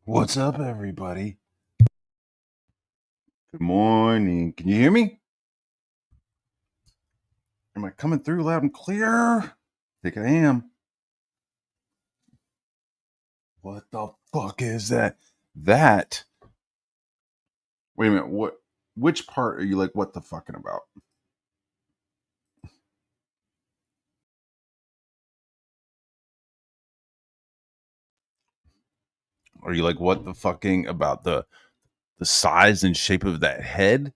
What's up, everybody? Good morning. Can you hear me? Am I coming through loud and clear? I think I am. What the fuck is that? That. Wait a minute. What? Which part are you like? What the fucking about? Are you like what the fucking about the size and shape of that head?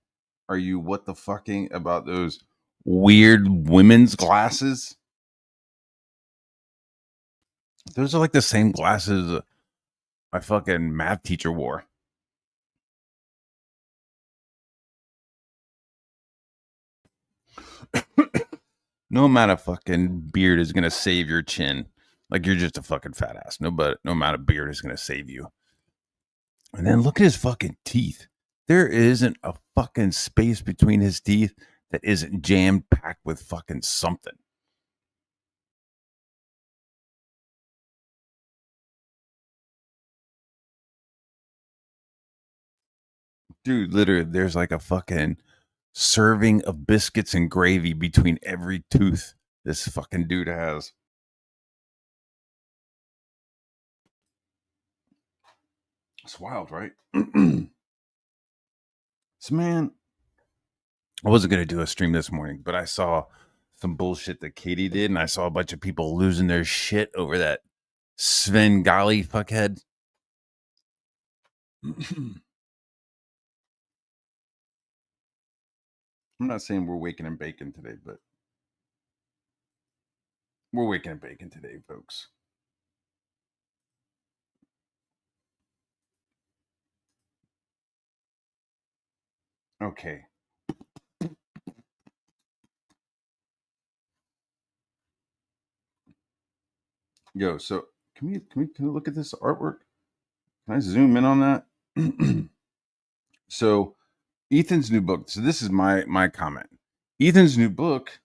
Are you what the fucking about those weird women's glasses? Those are like the same glasses my fucking math teacher wore. No amount of fucking beard is gonna save your chin. Like you're just a fucking fat ass. No amount of beard is gonna save you. And then look at his fucking teeth. There isn't a fucking space between his teeth that isn't jam packed with fucking something. Dude, literally, there's like a fucking serving of biscuits and gravy between every tooth this fucking dude has. It's wild, right? So, man, I wasn't going to do a stream this morning, but I saw some bullshit that Katie did, and I saw a bunch of people losing their shit over that Svengali fuckhead. I'm not saying we're waking and baking today, but we're waking and baking today, folks. Okay. Yo, so can we look at this artwork? Can I zoom in on that? So Ethan's new book. So this is my comment. Ethan's new book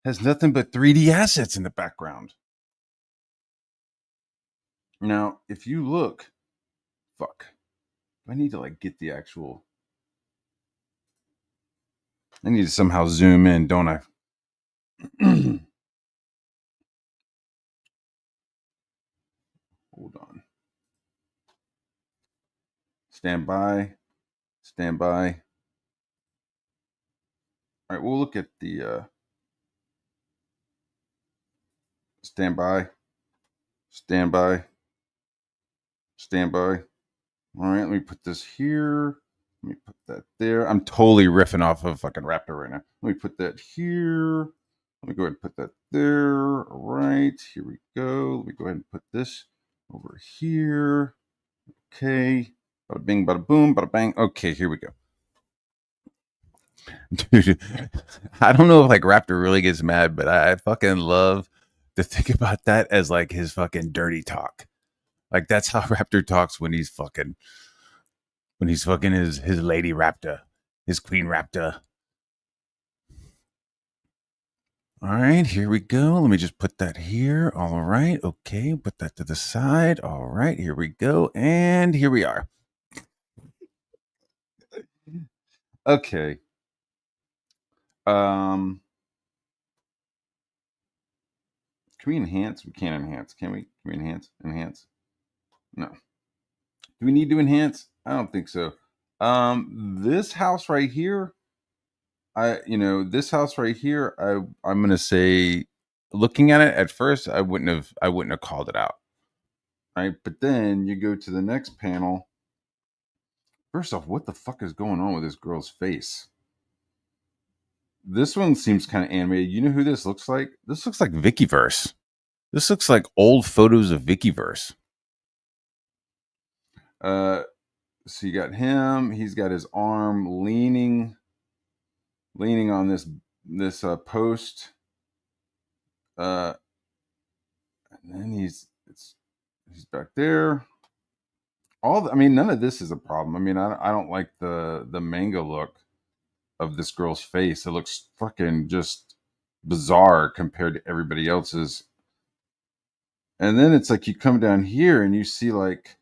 has nothing but 3D assets in the background. Now, if you look, fuck. I need to like get the actual. I need to somehow zoom in, don't I? Hold on. Stand by. Stand by. All right, we'll look at the stand by. Stand by. Stand by. All right, let me put this here. Let me put that there. I'm totally riffing off of fucking Raptor right now. Let me put that here. Let me go ahead and put that there. All right, here we go. Let me go ahead and put this over here. Okay. Bada bing, bada boom, bada bang. Okay, here we go. Dude, I don't know if like Raptor really gets mad, but I fucking love to think about that as like his fucking dirty talk. Like that's how Raptor talks when he's fucking his lady Raptor, his queen Raptor. All right, here we go. Let me just put that here. All right, okay, put that to the side. All right, here we go, and here we are. Okay. Um, can we enhance? We can't enhance, can we? Can we enhance? Enhance? No. Do we need to enhance? I don't think so. This house right here, this house right here, I'm gonna say, looking at it at first, I wouldn't have called it out, right? But then you go to the next panel. First off, what the fuck is going on with this girl's face? This one seems kind of animated. You know who this looks like? This looks like Vickyverse. This looks like old photos of Vickyverse. So you got him. He's got his arm leaning on this post. And then he's back there. I mean, none of this is a problem. I mean, I don't like the manga look of this girl's face. It looks fucking just bizarre compared to everybody else's. And then it's like you come down here and you see like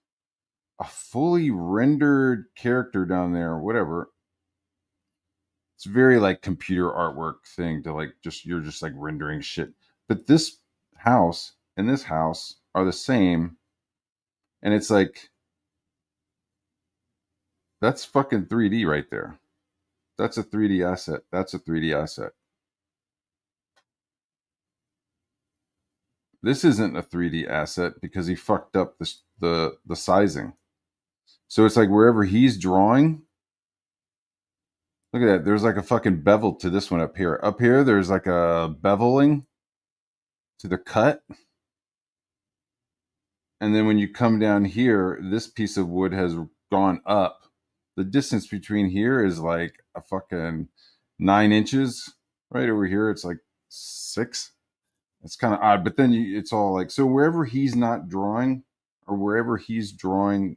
a fully rendered character down there, whatever. It's very like computer artwork thing to like just you're just like rendering shit. But this house and this house are the same, and it's like that's fucking 3D right there. That's a 3D asset. That's a 3D asset. This isn't a 3D asset because he fucked up the sizing. So it's like wherever he's drawing, look at that. There's like a fucking bevel to this one up here. Up here, there's like a beveling to the cut. And then when you come down here, this piece of wood has gone up. The distance between here is like a fucking 9 inches. Right over here, it's like 6. It's kind of odd, but then it's all like so wherever he's not drawing or wherever he's drawing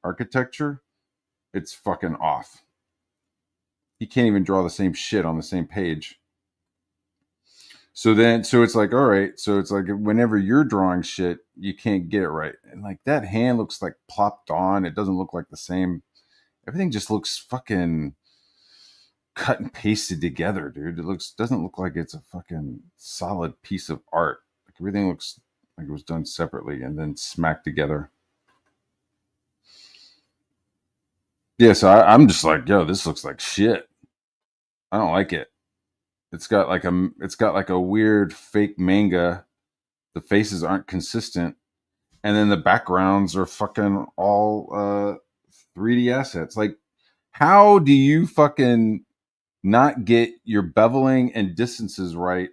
architecture, it's fucking off. He can't even draw the same shit on the same page. So it's like, all right, so it's like whenever you're drawing shit, you can't get it right. And like that hand looks like plopped on. It doesn't look like the same. Everything just looks fucking cut and pasted together, dude. It doesn't look like it's a fucking solid piece of art. Like everything looks like it was done separately and then smacked together. Yeah, so I'm just like, yo, this looks like shit. I don't like it. It's got like a weird fake manga. The faces aren't consistent, and then the backgrounds are fucking all 3D assets. Like, how do you fucking not get your beveling and distances right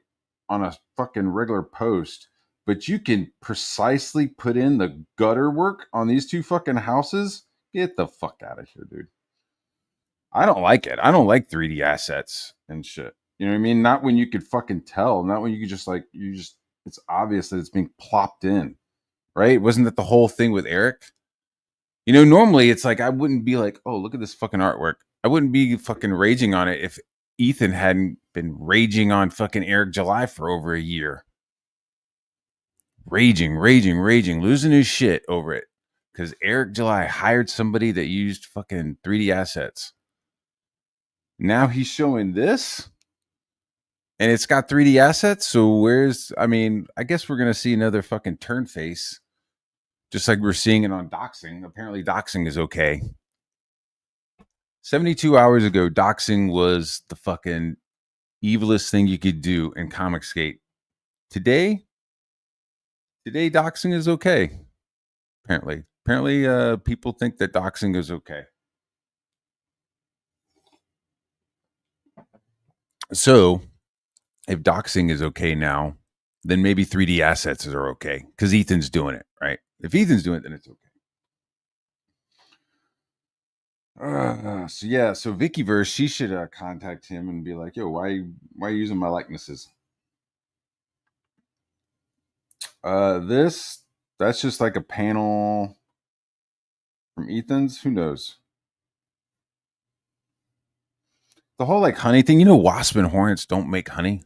on a fucking regular post, but you can precisely put in the gutter work on these two fucking houses? Get the fuck out of here, dude. I don't like it. I don't like 3D assets and shit. You know what I mean? Not when you could fucking tell. Not when you could just like you just. It's obvious that it's being plopped in, right? Wasn't that the whole thing with Eric? Normally it's like I wouldn't be like, oh, look at this fucking artwork. I wouldn't be fucking raging on it if Ethan hadn't been raging on fucking Eric July for over a year. Raging, losing his shit over it. Because Eric July hired somebody that used fucking 3D assets. Now he's showing this and it's got 3D assets. So I guess we're going to see another fucking turn face, just like we're seeing it on doxing. Apparently, doxing is okay. 72 hours ago, doxing was the fucking evilest thing you could do in Comicsgate. Today, doxing is okay. Apparently, people think that doxing is okay. So, if doxing is okay now, then maybe 3D assets are okay because Ethan's doing it, right? If Ethan's doing it, then it's okay. So Vickyverse, she should contact him and be like, "Yo, why are you using my likenesses?" This that's just like a panel from Ethan's. Who knows? The whole like honey thing. Wasp and hornets don't make honey.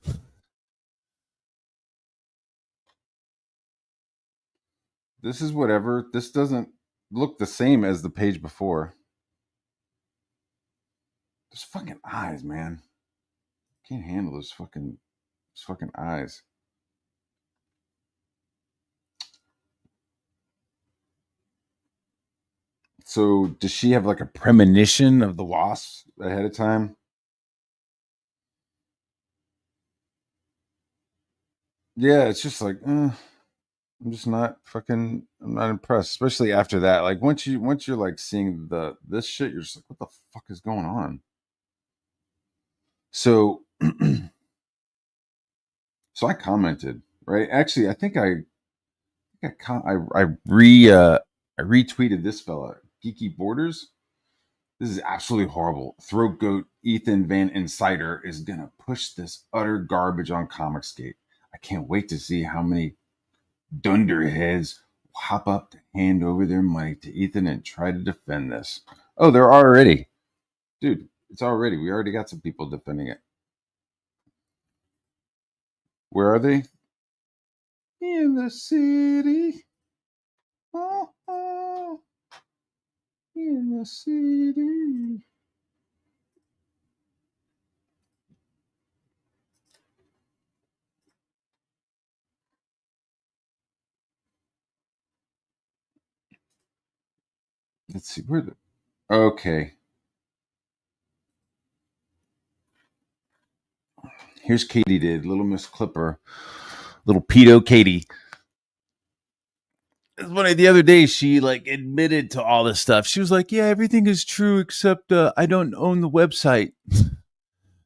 This is whatever. This doesn't look the same as the page before. Those fucking eyes, man. Can't handle those fucking eyes. So does she have like a premonition of the wasps ahead of time? Yeah, it's just like I'm just not fucking. I'm not impressed, especially after that. Like once you're like seeing this shit, you're just like, what the fuck is going on? So so I commented, right? Actually, I think I retweeted this fella, Geeky Borders. This is absolutely horrible. Throat goat Ethan Van Insider is gonna push this utter garbage on Comicsgate. I can't wait to see how many dunderheads hop up to hand over their money to Ethan and try to defend this. Oh, they're already, dude. It's already. We already got some people defending it. Where are they? In the city. Oh, oh. the city. Let's see where the. Okay, here's Katie did Little Miss Clipper, little pedo Katie. It's funny. The other day, she like admitted to all this stuff. She was like, "Yeah, everything is true except I don't own the website."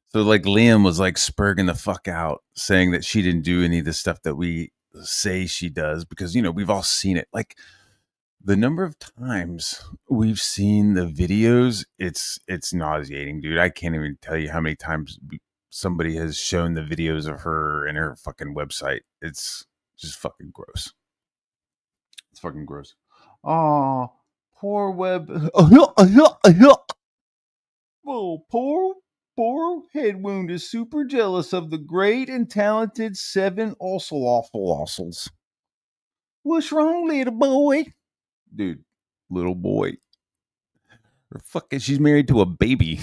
So like Liam was like spurging the fuck out, saying that she didn't do any of the stuff that we say she does because we've all seen it. Like the number of times we've seen the videos, it's nauseating, dude. I can't even tell you how many times somebody has shown the videos of her and her fucking website. It's just fucking gross. It's fucking gross. Oh, poor web. Oh, poor head wound is super jealous of the great and talented seven also awful awfuls. What's wrong, little boy? Dude, little boy. Or fucking, she's married to a baby.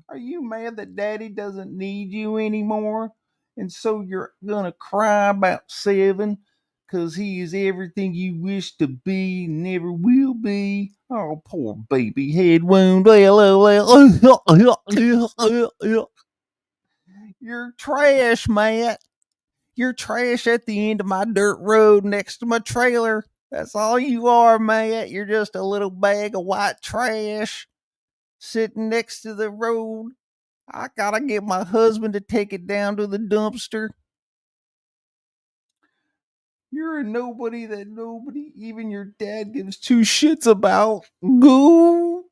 Are you mad that daddy doesn't need you anymore? And so you're gonna cry about seven? Cause he is everything you wish to be, never will be. Oh, poor baby head wound. You're trash, Matt. You're trash at the end of my dirt road next to my trailer. That's all you are, Matt. You're just a little bag of white trash sitting next to the road. I gotta get my husband to take it down to the dumpster. You're a nobody that nobody, even your dad, gives two shits about. Go.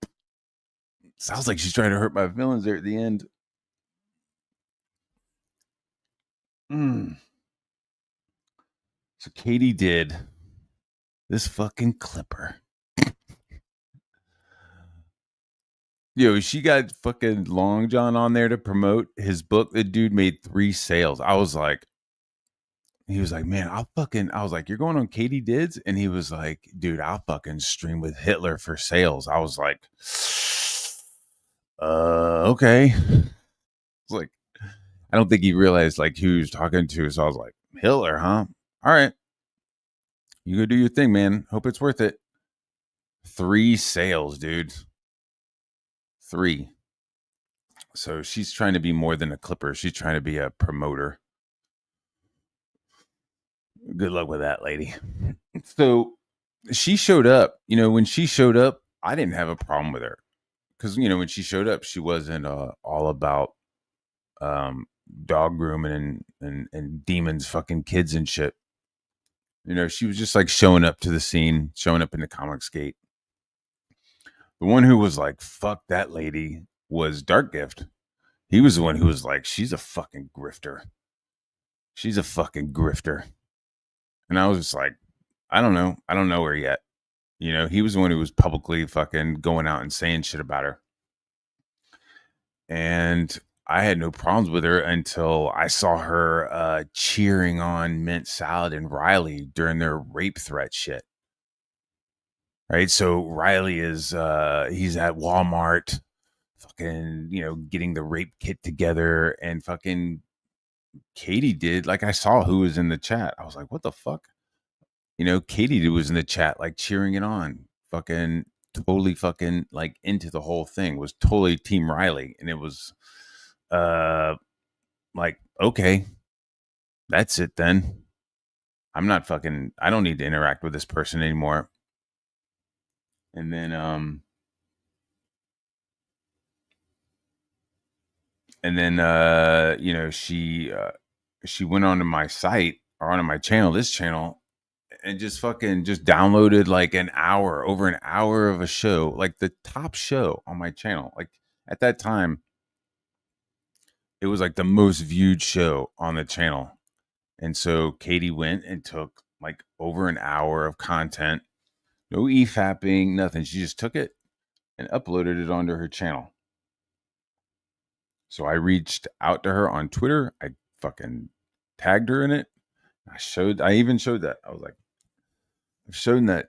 Sounds like she's trying to hurt my feelings there at the end. So Katie did this fucking clipper. She got fucking Long John on there to promote his book. The dude made 3 sales. He was like, man, I was like, you're going on Katie Dids? And he was like, dude, I'll fucking stream with Hitler for sales. I was like, okay. It's like, I don't think he realized like who he was talking to. So I was like, Hitler, huh? All right. You go do your thing, man. Hope it's worth it. 3 sales, dude. 3. So she's trying to be more than a clipper. She's trying to be a promoter. Good luck with that, lady. So she showed up. When she showed up, I didn't have a problem with her because when she showed up, she wasn't all about dog grooming and demons fucking kids and shit. She was just like showing up to the scene, showing up in the comics gate. The one who was like, fuck that lady was Dark Gift. He was the one who was like, she's a fucking grifter. She's a fucking grifter. And I was just like, I don't know. I don't know her yet. He was the one who was publicly fucking going out and saying shit about her. And I had no problems with her until I saw her cheering on Mint Salad and Riley during their rape threat shit. Right? So Riley is he's at Walmart fucking, getting the rape kit together, and fucking Katie did, like, I saw who was in the chat. I was like, what the fuck? Katie was in the chat, like cheering it on, fucking totally fucking like into the whole thing, was totally Team Riley. And it was like, okay, that's it then. I don't need to interact with this person anymore. And then she went onto my site or onto my channel, this channel, and just downloaded like over an hour of a show, like the top show on my channel. Like at that time, it was like the most viewed show on the channel. And so Katie went and took like over an hour of content, no e-fapping, nothing. She just took it and uploaded it onto her channel. So I reached out to her on Twitter. I fucking tagged her in it. I even showed that. I was like, I've shown that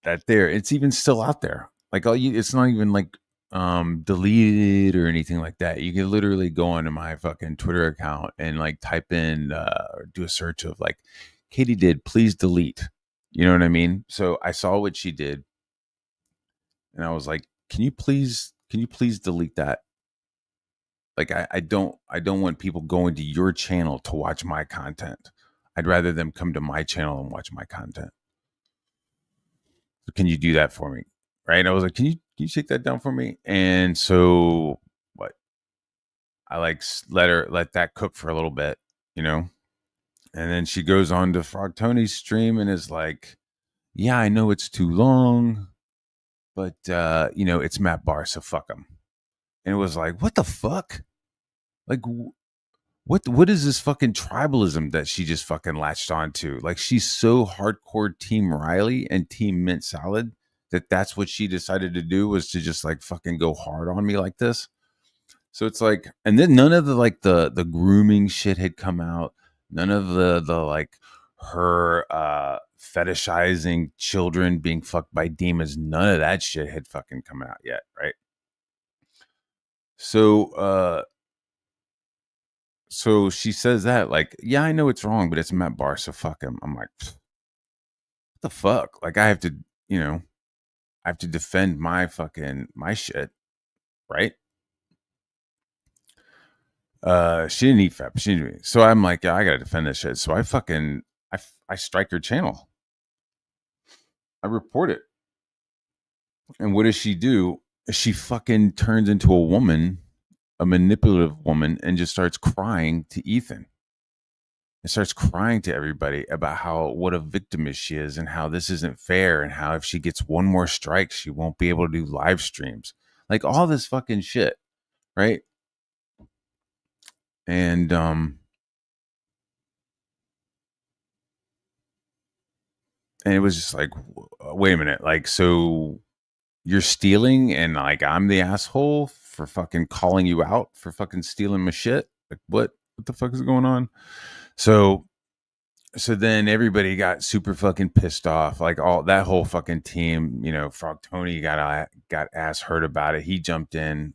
that there. It's even still out there. Like it's not even like deleted or anything like that. You can literally go onto my fucking Twitter account and like type in or do a search of like Katie did please delete. You know what I mean? So I saw what she did and I was like, can you please delete that? Like I don't want people going to your channel to watch my content. I'd rather them come to my channel and watch my content. So can you do that for me? Right? I was like, can you take that down for me? And so what? I like let that cook for a little bit, you know? And then she goes on to Frog Tony's stream and is like, yeah, I know it's too long, but it's Matt Barr, so fuck him. And it was like, what the fuck? Like what is this fucking tribalism that she just fucking latched onto? Like she's so hardcore Team Riley and Team Mint Salad that's what she decided to do was to just like fucking go hard on me like this. So it's like, and then none of the like the grooming shit had come out. None of the like her fetishizing children being fucked by demons. None of that shit had fucking come out yet, right? So she says that like, yeah, I know it's wrong, but it's Matt Barr, so fuck him. I'm like, what the fuck? Like I have to, I have to defend my shit, right? She didn't eat fat, but she didn't eat. So I'm like, yeah, I gotta defend this shit. So I strike her channel. I report it. And what does she do? She fucking turns into a woman, a manipulative woman, and just starts crying to Ethan. And starts crying to everybody about how what a victimist she is and how this isn't fair and how if she gets one more strike, she won't be able to do live streams. Like all this fucking shit, right? And it was just like, wait a minute, like so you're stealing and like I'm the asshole for fucking calling you out for fucking stealing my shit? Like what the fuck is going on? So then everybody got super fucking pissed off. Like all that whole fucking team, Frog Tony got ass hurt about it. He jumped in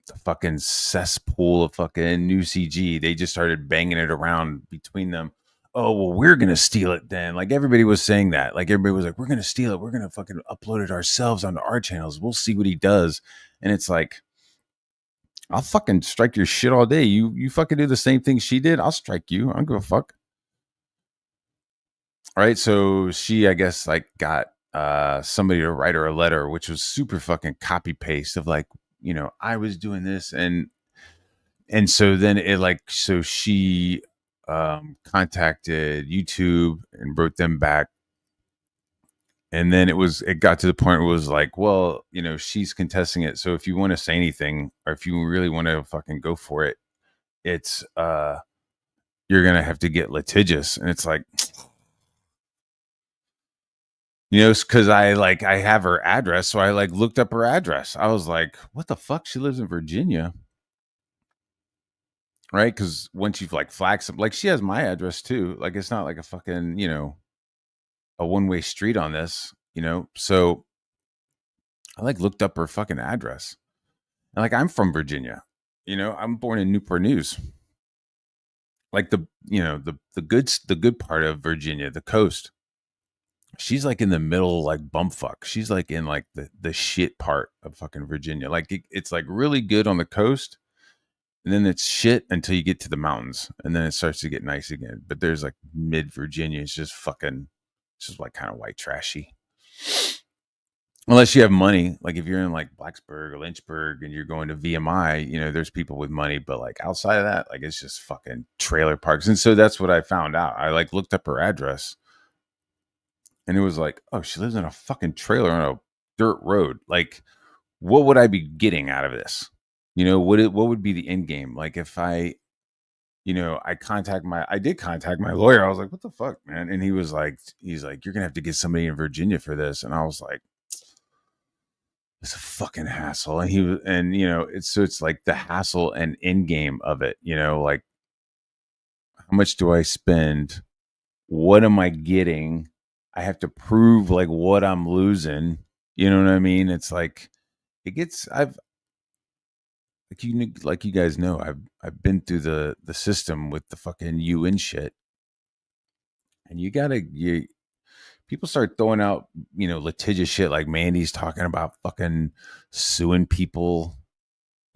the fucking cesspool of fucking new CG. They just started banging it around between them. Oh, well, we're gonna steal it then. Like everybody was saying that. Like everybody was like, we're gonna steal it. We're gonna fucking upload it ourselves onto our channels. We'll see what he does. And it's like, I'll fucking strike your shit all day. You fucking do the same thing she did. I'll strike you. I don't give a fuck. All right. So she, I guess, like got somebody to write her a letter, which was super fucking copy paste of like, I was doing this and so then so she contacted YouTube and wrote them back. And then it got to the point where it was like, well, she's contesting it. So if you want to say anything or if you really want to fucking go for it, it's you're going to have to get litigious. And it's like, because I have her address. So I like looked up her address. I was like, what the fuck? She lives in Virginia. Right? Because once you've like flagged some, like she has my address too. Like it's not like a fucking, a one-way street on this, So I like looked up her fucking address. And like I'm from Virginia. I'm born in Newport News. Like the good part of Virginia, the coast. She's like in the middle, like bumfuck. She's like in like the shit part of fucking Virginia. Like it's like really good on the coast, and then it's shit until you get to the mountains, and then it starts to get nice again. But there's like mid Virginia, it's just like kind of white trashy. Unless you have money, like if you're in like Blacksburg or Lynchburg and you're going to VMI, there's people with money. But like outside of that, like it's just fucking trailer parks. And so that's what I found out. I like looked up her address. And it was like, oh, she lives in a fucking trailer on a dirt road. Like, what would I be getting out of this? What would be the end game? Like if I I did contact my lawyer. I was like, what the fuck, man? And he's like, you're gonna have to get somebody in Virginia for this. And I was like, it's a fucking hassle. And it's like the hassle and end game of it, like how much do I spend? What am I getting I have to prove like what I'm losing. You know what I mean? It's like it gets. I've like you guys know. I've been through the system with the fucking UN shit, and you people start throwing out litigious shit like Mandy's talking about fucking suing people.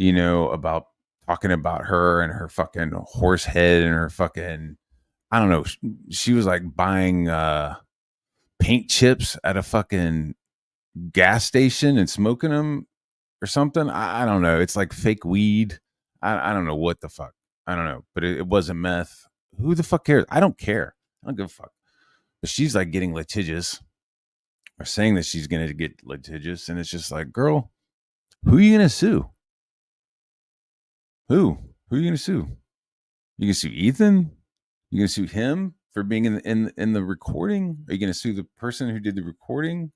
About talking about her and her fucking horse head and her fucking I don't know. She was like buying paint chips at a fucking gas station and smoking them or something. I don't know. It's like fake weed. I don't know what the fuck. I don't know. But it wasn't meth. Who the fuck cares? I don't care. I don't give a fuck. But she's like getting litigious or saying that she's going to get litigious. And it's just like, girl, who are you going to sue? Who? Who are you going to sue? You can sue Ethan? You going to sue him for being in the recording? Are you going to sue the person who did the recording?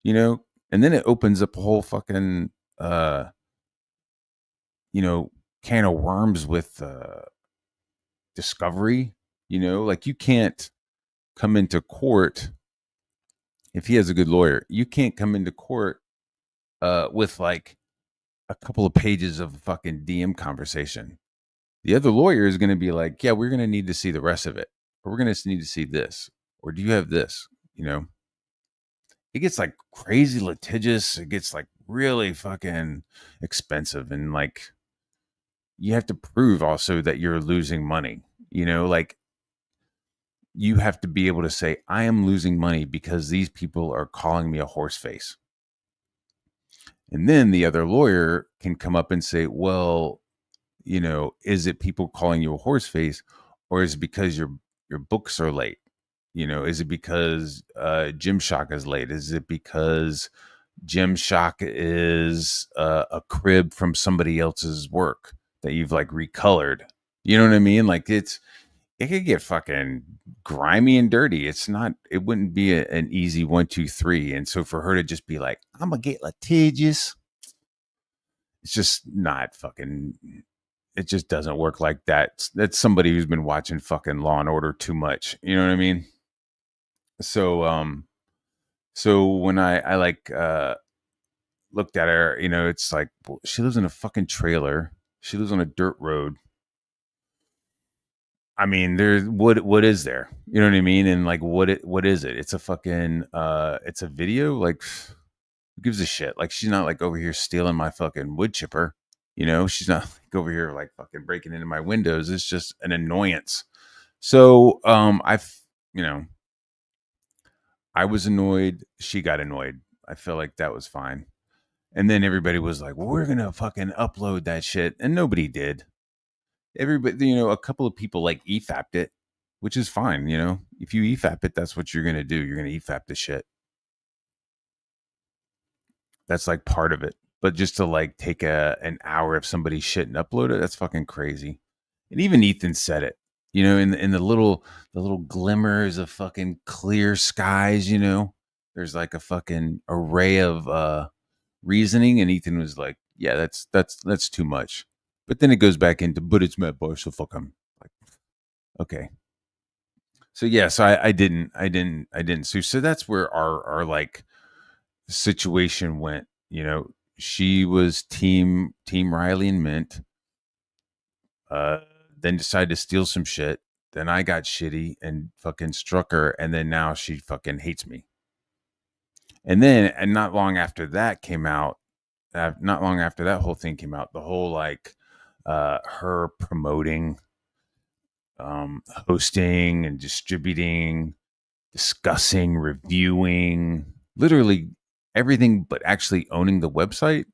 And then it opens up a whole fucking uh can of worms with discovery. Like you can't come into court if he has a good lawyer. You can't come into court with like a couple of pages of fucking DM conversation. The other lawyer is going to be like, yeah, we're going to need to see the rest of it, or we're going to need to see this, or do you have this? It gets like crazy litigious. It gets like really fucking expensive, and like you have to prove also that you're losing money. Like you have to be able to say, I am losing money because these people are calling me a horse face. And then the other lawyer can come up and say, well, is it people calling you a horse face, or is it because your books are late? Is it because Gymshark is late? Is it because Gymshark is a crib from somebody else's work that you've like recolored? You know what I mean? Like it could get fucking grimy and dirty. It wouldn't be an easy 1, 2, 3. And so for her to just be like, I'm gonna get litigious, it's just not fucking, it just doesn't work like that. That's somebody who's been watching fucking Law and Order too much. You know what I mean? So when I like looked at her, it's like, well, she lives in a fucking trailer. She lives on a dirt road. I mean, there's what is there? You know what I mean? And like what is it? It's a fucking it's a video. Like who gives a shit? Like she's not like over here stealing my fucking wood chipper. She's not like over here like fucking breaking into my windows. It's just an annoyance. So you know, I was annoyed. She got annoyed. I feel like that was fine. And then everybody was like, well, we're gonna fucking upload that shit. And nobody did. Everybody, a couple of people like EFAP'd it, which is fine. If you EFAP it, that's what you're gonna do. You're gonna EFAP the shit. That's like part of it. But just to like take an hour of somebody's shit and upload it, that's fucking crazy. And even Ethan said it. In the little glimmers of fucking clear skies. There's like a fucking array of reasoning, and Ethan was like, "Yeah, that's too much." But then it goes back into, "But it's Matt Barr, so fuck him." Like, okay. So yeah, so I didn't sue. So that's where our like situation went. She was team Riley and Mint. Then decided to steal some shit. Then I got shitty and fucking struck her, and then now she fucking hates me. And not long after that came out, not long after that whole thing came out, the whole like her promoting, hosting and distributing, discussing, reviewing, literally everything but actually owning the website.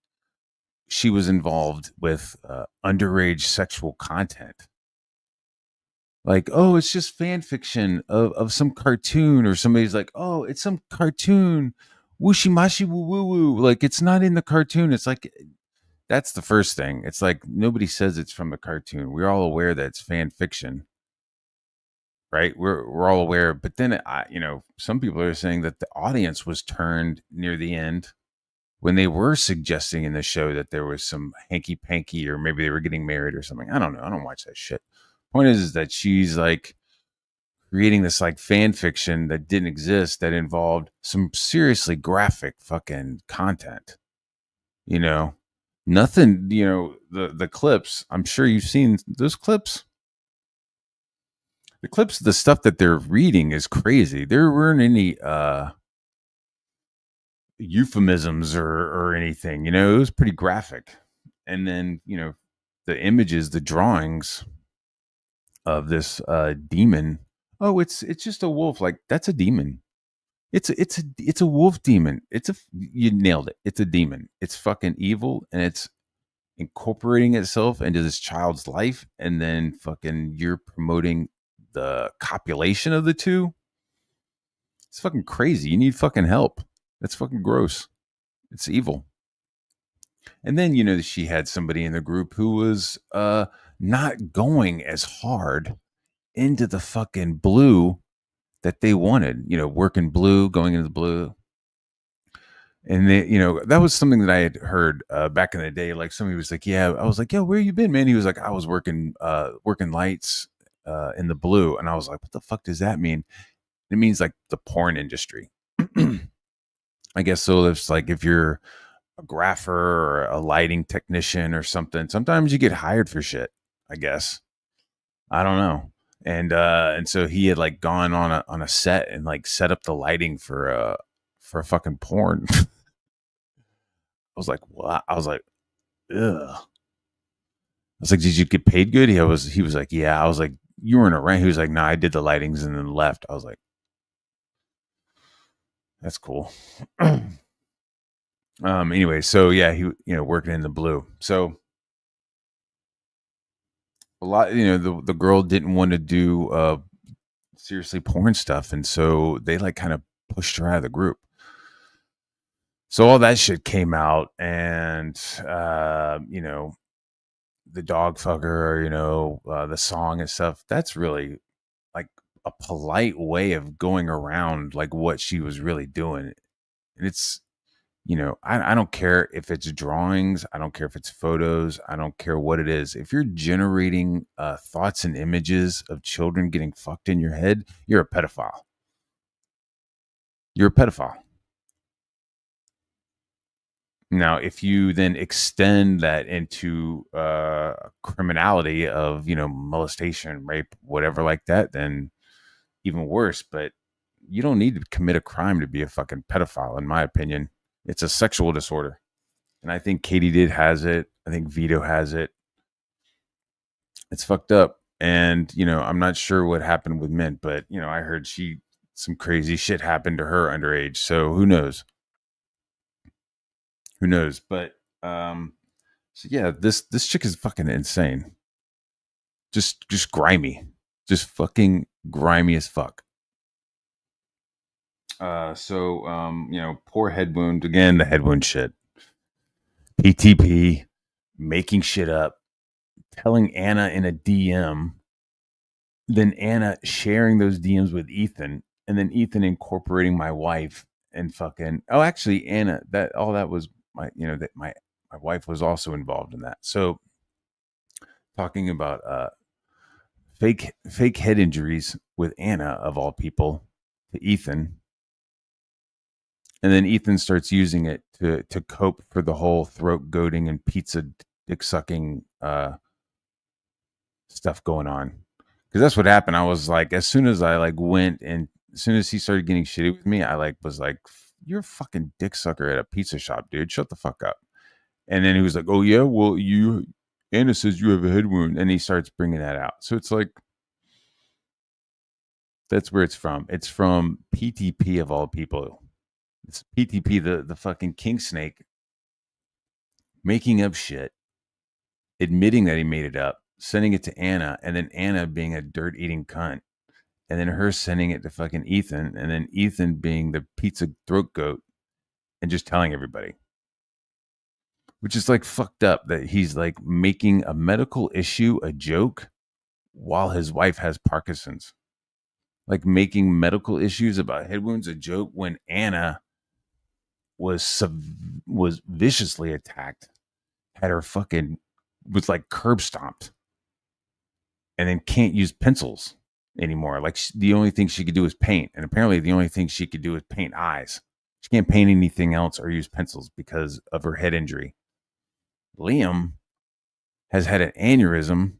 She was involved with underage sexual content. Like, oh, it's just fan fiction of some cartoon, or somebody's like, oh, it's some cartoon, whooshy mashy woo woo woo. Like, it's not in the cartoon. It's like, that's the first thing. It's like nobody says it's from the cartoon. We're all aware that it's fan fiction, right? We're all aware. But then, some people are saying that the audience was turned near the end when they were suggesting in the show that there was some hanky panky, or maybe they were getting married or something. I don't know. I don't watch that shit. Point is that she's like creating this like fan fiction that didn't exist that involved some seriously graphic fucking content. You know, nothing. You know, the clips. I'm sure you've seen those clips. The clips, the stuff that they're reading is crazy. There weren't any euphemisms or anything. You know, it was pretty graphic. And then the images, the drawings of this demon. Oh, it's just a wolf. Like that's a demon. It's a wolf demon. You nailed it. It's a demon. It's fucking evil, and it's incorporating itself into this child's life, and then fucking you're promoting the copulation of the two. It's fucking crazy. You need fucking help. That's fucking gross. It's evil. And then she had somebody in the group who was not going as hard into the fucking blue that they wanted. Working blue, going into the blue. And they, that was something that I had heard back in the day. Like somebody was like, "Yeah," I was like, "Yo, where you been, man?" He was like, "I was working lights in the blue," and I was like, "What the fuck does that mean?" It means like the porn industry, I guess. So it's like if you're a grapher or a lighting technician or something, sometimes you get hired for shit. I guess I don't know. And so he had like gone on a set and like set up the lighting for a fucking porn. I was like, what? I was like, ugh. I was like, did you get paid good? He was like, yeah. I was like, you weren't around. He was like, no, I did the lightings and then left. I was like, that's cool. Anyway, so yeah, he working in the blue. So a lot, the girl didn't want to do seriously porn stuff, and so they like kind of pushed her out of the group. So all that shit came out, and the dog fucker, the song and stuff. That's really like a polite way of going around like what she was really doing. And it's I don't care if it's drawings, I don't care if it's photos, I don't care what it is. If you're generating thoughts and images of children getting fucked in your head, you're a pedophile. You're a pedophile. Now, if you then extend that into criminality of molestation, rape, whatever like that, then even worse. But you don't need to commit a crime to be a fucking pedophile, in my opinion. It's a sexual disorder. And I think Katie did has it. I think Vito has it. It's fucked up. And, I'm not sure what happened with Mint, but, I heard some crazy shit happened to her underage. So who knows? Who knows? But, so yeah, this chick is fucking insane. Just grimy. Just fucking grimy as fuck. Poor head wound. Again, the head wound shit. PTP, making shit up, telling Anna in a DM, then Anna sharing those DMs with Ethan, and then Ethan incorporating my wife and fucking actually Anna, that was my that my wife was also involved in that. So talking about fake head injuries with Anna of all people to Ethan. And then Ethan starts using it to cope for the whole throat goading and pizza dick sucking stuff going on. Because that's what happened. I was like, as soon as I like went and as soon as he started getting shitty with me, I like was like, you're a fucking dick sucker at a pizza shop, dude. Shut the fuck up. And then he was like, oh yeah, well Anna says you have a head wound, and he starts bringing that out. So it's like, that's where it's from. It's from PTP of all people. It's PTP, the fucking king snake, making up shit, admitting that he made it up, sending it to Anna, and then Anna being a dirt eating cunt, and then her sending it to fucking Ethan, and then Ethan being the pizza throat goat and just telling everybody. Which is like fucked up that he's like making a medical issue a joke while his wife has Parkinson's. Like making medical issues about head wounds a joke when Anna was viciously attacked, had her fucking was like curb stomped, and then can't use pencils anymore. Like the only thing she could do is paint, and apparently the only thing she could do is paint eyes. She can't paint anything else or use pencils because of her head injury. Liam has had an aneurysm,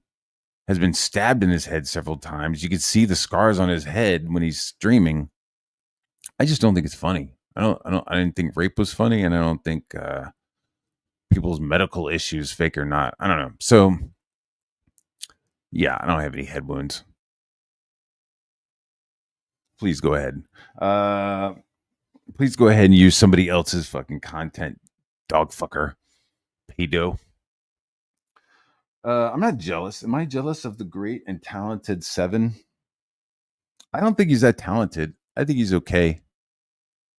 has been stabbed in his head several times. You can see the scars on his head when he's streaming. I just don't think it's funny. I didn't think rape was funny, and I don't think people's medical issues, fake or not. I don't know. So, yeah, I don't have any head wounds. Please go ahead. Please go ahead and use somebody else's fucking content, dog fucker, pedo. I'm not jealous. Am I jealous of the great and talented Seven? I don't think he's that talented. I think he's okay.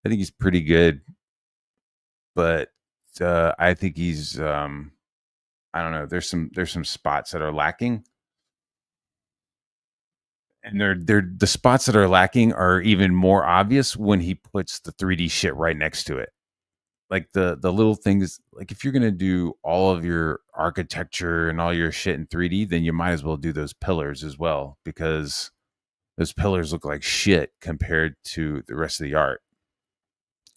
I think he's pretty good, but I think he's I don't know. There's some spots that are lacking, and they're the spots that are lacking are even more obvious when he puts the 3D shit right next to it. Like the little things, like if you're gonna do all of your architecture and all your shit in 3D, then you might as well do those pillars as well, because those pillars look like shit compared to the rest of the art.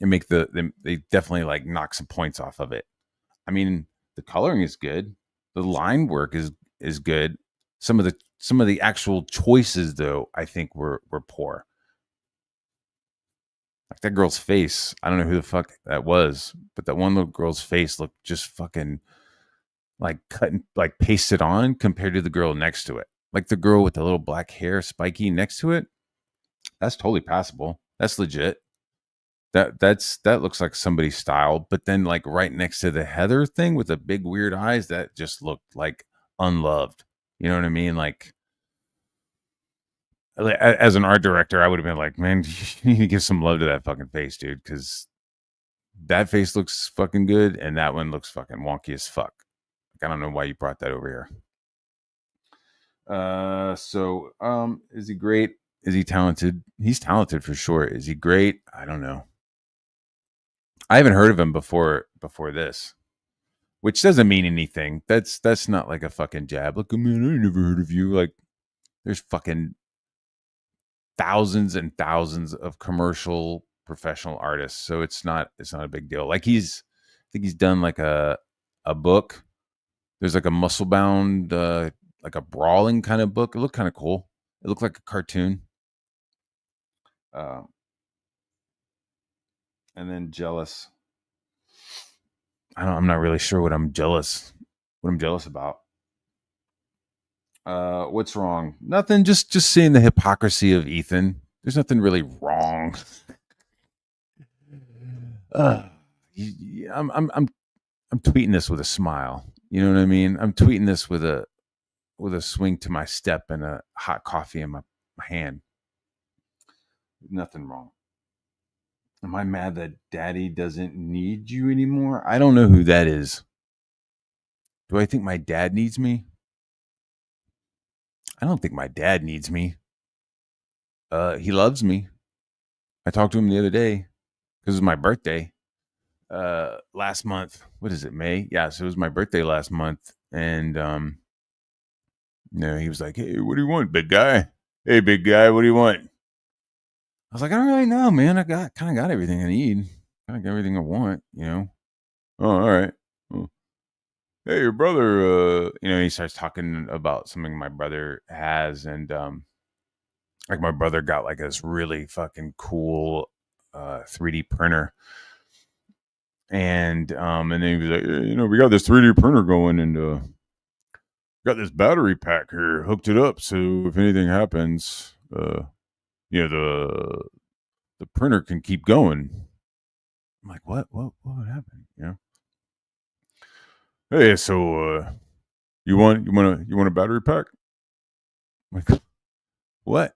And make they definitely like knock some points off of it. I mean, the coloring is good, the line work is good. Some of the actual choices, though, I think were poor. Like that girl's face, I don't know who the fuck that was, but that one little girl's face looked just fucking like cut and like pasted on compared to the girl next to it. Like the girl with the little black hair spiky next to it, that's totally passable. That's legit. That looks like somebody's style. But then like right next to the Heather thing with the big weird eyes, that just looked like unloved. You know what I mean? Like as an art director, I would have been like, man, you need to give some love to that fucking face, dude, because that face looks fucking good, and that one looks fucking wonky as fuck. Like, I don't know why you brought that over here. Is he great? Is he talented? He's talented for sure. Is he great? I don't know. I haven't heard of him before this, which doesn't mean anything. That's not like a fucking jab. Look, man, I never heard of you. Like, there's fucking thousands and thousands of commercial professional artists, so it's not a big deal. Like I think he's done like a book. There's like a muscle bound like a brawling kind of book. It looked kind of cool. It looked like a cartoon. uh, and then jealous, I'm not really sure what I'm jealous about. What's wrong? Nothing. Just seeing the hypocrisy of Ethan. There's nothing really wrong. uh, I'm tweeting this with a smile. You know what I mean? I'm tweeting this with a swing to my step and a hot coffee in my hand. Nothing wrong. Am I mad that daddy doesn't need you anymore? I don't know who that is. Do I think my dad needs me? I don't think my dad needs me. He loves me. I talked to him the other day because it was my birthday. Last month. What is it, May? Yeah, so it was my birthday last month. And he was like, "Hey, what do you want, big guy? Hey, big guy, what do you want?" I was like, "I don't really know, man. I kind of got everything I need. Kind of got everything I want, you know." "Oh, all right. Oh. Hey, your brother, he starts talking about something my brother has, and like my brother got like this really fucking cool 3D printer. And then he was like, we got this 3D printer going, and got this battery pack here, hooked it up, so if anything happens, the printer can keep going." I'm like, what would happen? Hey, so you want a battery pack? I'm like, what?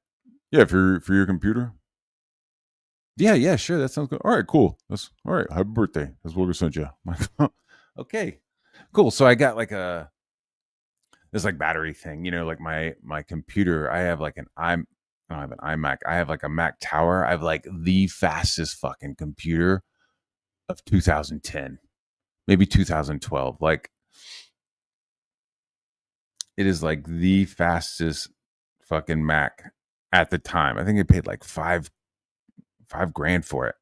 Yeah, for your computer. Yeah, sure. That sounds good. All right, cool. That's all right. Happy birthday. That's what we sent you. I'm like, okay, cool. So I got like this like battery thing, like my computer. I have like I don't have an iMac. I have like a Mac Tower. I have like the fastest fucking computer of 2010, maybe 2012. Like, it is like the fastest fucking Mac at the time. I think I paid like five grand for it.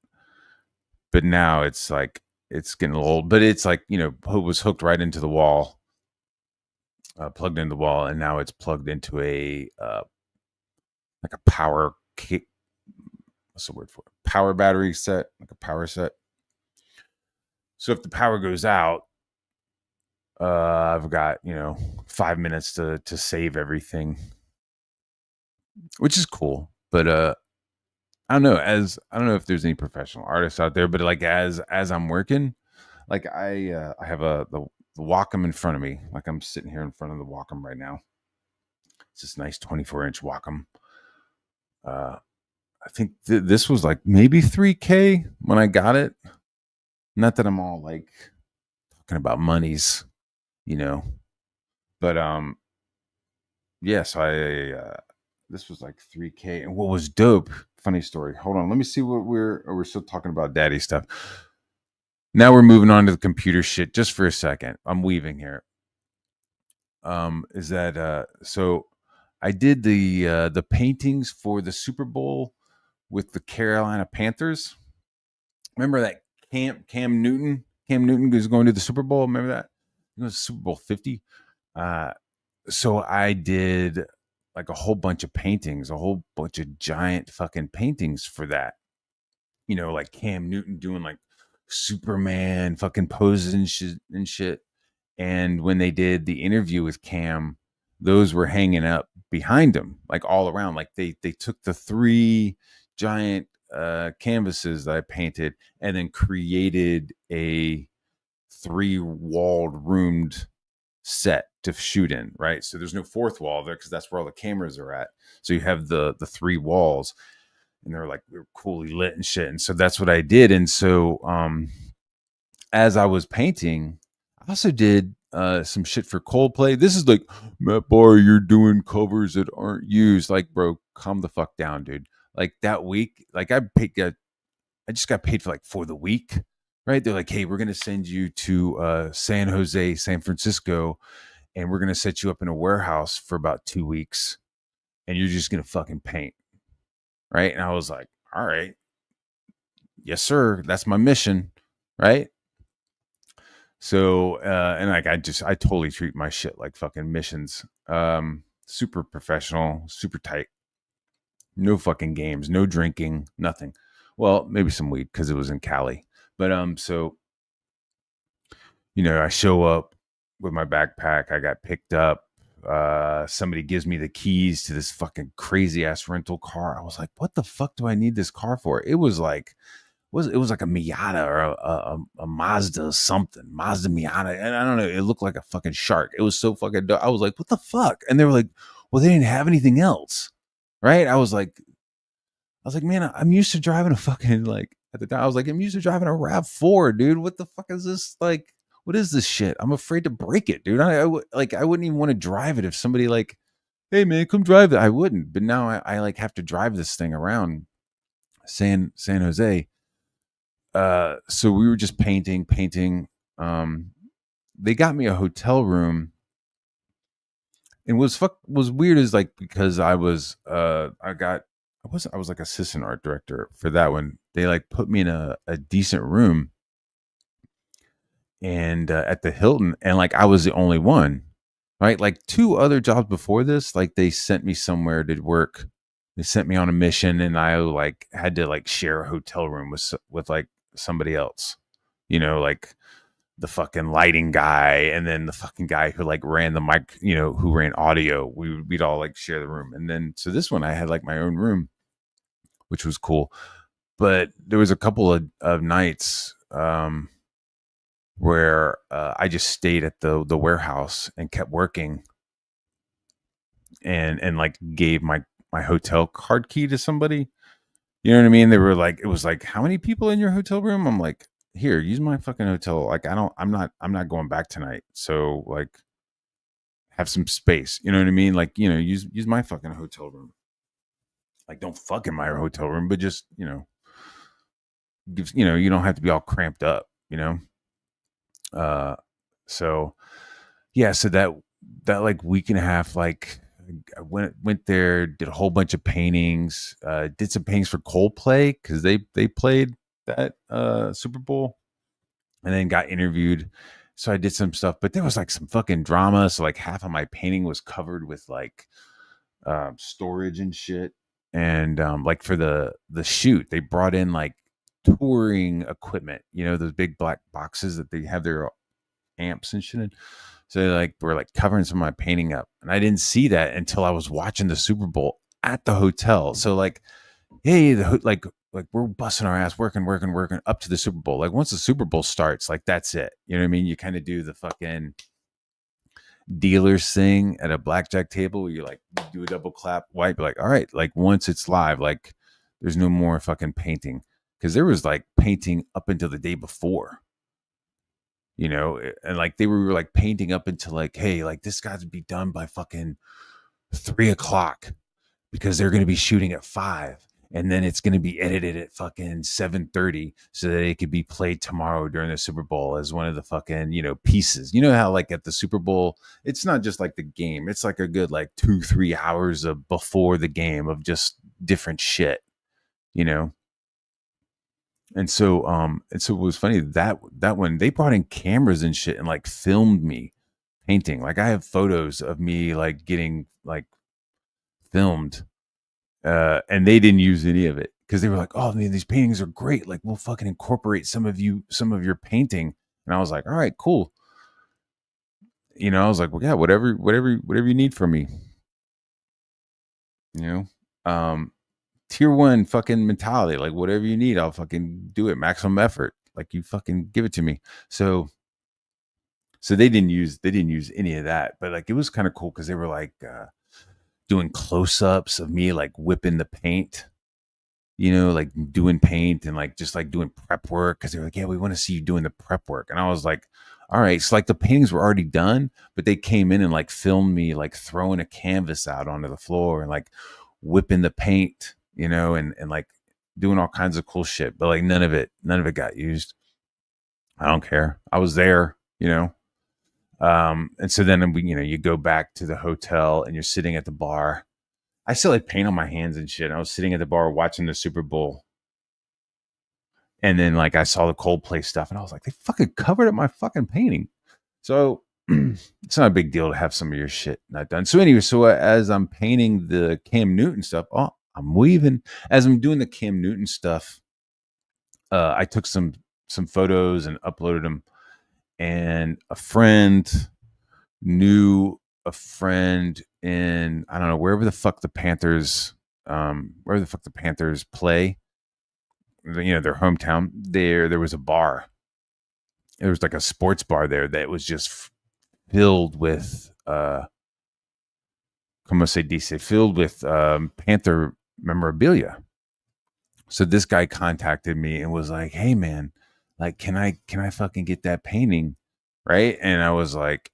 But now it's like it's getting old. But it's like, you know, it was hooked right into the wall, plugged into the wall, and now it's plugged into a like a what's the word for it? Power battery set, like a power set. So if the power goes out, I've got, you know, 5 minutes to save everything, which is cool. But I don't know. I don't know if there's any professional artists out there, but like as I'm working, like I have the Wacom in front of me. Like I'm sitting here in front of the Wacom right now. It's this nice 24-inch Wacom. I think this was like maybe 3K when I got it. Not that I'm all like talking about monies, you know, but yeah. So this was like 3K, and what was dope? Funny story. Hold on, let me see what we're still talking about daddy stuff. Now we're moving on to the computer shit. Just for a second, I'm weaving here. Is that so? I did the paintings for the Super Bowl with the Carolina Panthers. Remember that Cam Newton? Cam Newton is going to the Super Bowl. Remember that? It was Super Bowl 50. So I did like a whole bunch of paintings, a whole bunch of giant fucking paintings for that. You know, like Cam Newton doing like Superman fucking poses and shit. And when they did the interview with Cam, those were hanging up behind him, like all around. Like they took the 3 giant canvases that I painted and then created a 3-walled roomed set to shoot in, right? So there's no 4th wall there because that's where all the cameras are at. So you have the 3 walls, and they're coolly lit and shit. And so that's what I did. And so as I was painting, I also did some shit for Coldplay. This is like, Matt Barr, you're doing covers that aren't used. Like, bro, calm the fuck down, dude. Like that week, like I just got paid for the week, right? They're like, hey, we're gonna send you to San Jose, San Francisco, and we're gonna set you up in a warehouse for about 2 weeks, and you're just gonna fucking paint, right? And I was like, all right, yes, sir, that's my mission, right? So, and like I totally treat my shit like fucking missions. Super professional, super tight. No fucking games, no drinking, nothing. Well, maybe some weed because it was in Cali. But so you know, I show up with my backpack. I got picked up. Somebody gives me the keys to this fucking crazy ass rental car. I was like, what the fuck do I need this car for? It was like it was like a Miata or a Mazda something, Mazda Miata, and I don't know. It looked like a fucking shark. It was so fucking dope. I was like, what the fuck? And they were like, well, they didn't have anything else, right? I was like, man, I'm used to driving a fucking like at the time. I was like, I'm used to driving a Rav4, dude. What the fuck is this? Like, what is this shit? I'm afraid to break it, dude. I wouldn't even want to drive it if somebody like, hey man, come drive it. I wouldn't, but now I like have to drive this thing around San Jose. So we were just painting. They got me a hotel room. And was weird is like because I was like assistant art director for that one. They like put me in a decent room and at the Hilton, and like I was the only one, right? Like 2 other jobs before this, like they sent me somewhere to work. They sent me on a mission, and I like had to like share a hotel room with like somebody else, you know, like the fucking lighting guy and then the fucking guy who like ran the mic, you know, who ran audio. We'd all like share the room. And then so this one I had like my own room, which was cool. But there was a couple of nights where I just stayed at the warehouse and kept working and like gave my hotel card key to somebody. You know what I mean? They were like, it was like, how many people in your hotel room? I'm like, here, use my fucking hotel. Like, I'm not going back tonight. So like, have some space. You know what I mean? Like, you know, use my fucking hotel room. Like, don't fuck in my hotel room, but just, you know, you don't have to be all cramped up, you know? So yeah, so that like week and a half, like I went there, did a whole bunch of paintings, did some paintings for Coldplay because they played that Super Bowl, and then got interviewed. So I did some stuff, but there was like some fucking drama. So like half of my painting was covered with like storage and shit. And like for the shoot, they brought in like touring equipment, those big black boxes that they have their amps and shit in. So they like were like covering some of my painting up, and I didn't see that until I was watching the Super Bowl at the hotel. So like, hey, like we're busting our ass, working up to the Super Bowl. Like once the Super Bowl starts, like that's it. You know what I mean? You kind of do the fucking dealers thing at a blackjack table where you like do a double clap, wipe, like, all right, like once it's live, like there's no more fucking painting. Cause there was like painting up until the day before, and like they were like painting up until like, hey, like this got to be done by fucking 3 o'clock because they're going to be shooting at 5, and then it's going to be edited at fucking 7:30 so that it could be played tomorrow during the Super Bowl as one of the fucking, pieces. You know how like at the Super Bowl, it's not just like the game. It's like a good like 2-3 hours of before the game of just different shit, you know? And so it was funny that when they brought in cameras and shit and like filmed me painting. Like I have photos of me like getting like filmed, and they didn't use any of it because they were like, "Oh man, these paintings are great. Like we'll fucking incorporate some of your painting." And I was like, "All right, cool." I was like, "Well, yeah, whatever you need from me." You um, tier one fucking mentality. Like whatever you need, I'll fucking do it. Maximum effort. Like you fucking give it to me. So they didn't use any of that, but like it was kind of cool because they were like doing close ups of me like whipping the paint, like doing paint and like just like doing prep work because they were like, yeah, we want to see you doing the prep work. And I was like, all right. So like the paintings were already done, but they came in and like filmed me like throwing a canvas out onto the floor and like whipping the paint, and like doing all kinds of cool shit. But like none of it got used. I don't care. I was there, and so then you go back to the hotel and you're sitting at the bar. I still had paint on my hands and shit. I was sitting at the bar watching the Super Bowl. And then like I saw the Coldplay stuff and I was like, they fucking covered up my fucking painting. So it's not a big deal to have some of your shit not done. So anyway, as I'm painting the Cam Newton stuff, I'm weaving. As I'm doing the Cam Newton stuff, I took some photos and uploaded them. And a friend knew a friend in, I don't know, wherever the fuck the Panthers play, their hometown. There was a bar. There was like a sports bar there that was just filled with como se dice, filled with Panther memorabilia. So this guy contacted me and was like, "Hey man, like can I fucking get that painting?" Right? And I was like,